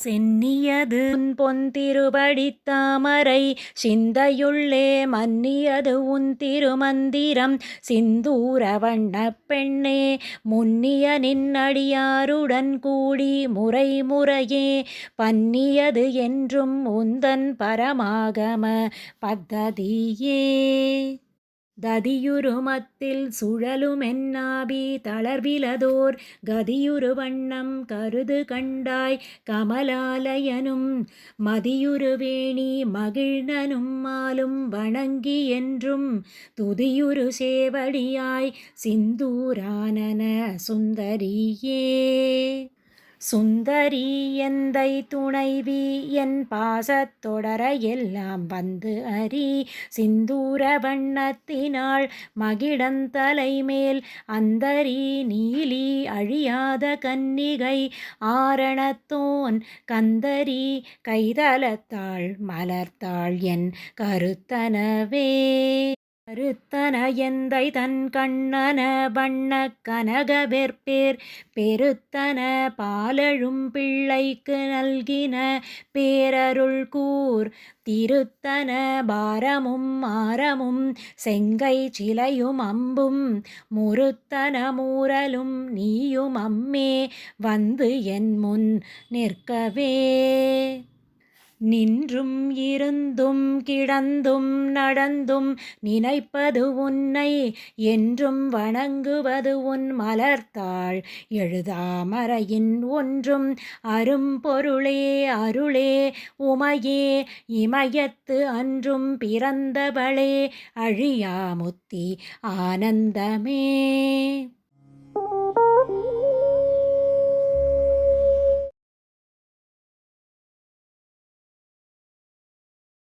சென்னியது பொன் திருவடித் தாமரை சிந்தையுள்ளே மன்னியது உன் திருமந்திரம் சிந்தூர வண்ணப் பெண்ணே முன்னிய நின்னடியாருடன் கூடி முறை முறையே பன்னியது என்றும் உந்தன் பரமாகம பத்ததியே. ததியுருமத்தில் சுழலுமென்னாபி தளர்விலதோர் கதியுரு வண்ணம் கருது கண்டாய் கமலாலயனும் மதியுருவேணி மகிழ்நனும் மாலும் வணங்கி என்றும் துதியுரு சேவடியாய் சிந்தூரானன சுந்தரியே. சுந்தரி எந்தை துணைவி என் பாசத்தொடர எல்லாம் வந்து அறி சிந்தூர வண்ணத்தினாள் மகிடந்தலைமேல் அந்தரி நீலி அழியாத கன்னிகை ஆரணத்தோன் கந்தரி கைதலத்தாள் மலர்த்தாள் என் கருத்தனவே. கருத்தன எந்தை தன் கண்ணன வண்ண கனக வெற்பேர் பெருத்தன பாலழும் பிள்ளைக்கு நல்கின பேரருள் கூர் திருத்தன பாரமும் ஆரமும் செங்கை சிலையும் அம்பும் முருத்தன மூரலும் நீயும் அம்மே வந்து என் முன் நிற்கவே. நின்றும் இருந்தும் கிடந்தும் நடந்தும் நினைப்பது உன்னை என்றும் வணங்குவது உன் மலர்த்தாள் எழுதாமறையின் ஒன்றும் அரும்பொருளே அருளே உமையே இமயத்து அன்றும் பிறந்தவளே அழியாமுத்தி ஆனந்தமே.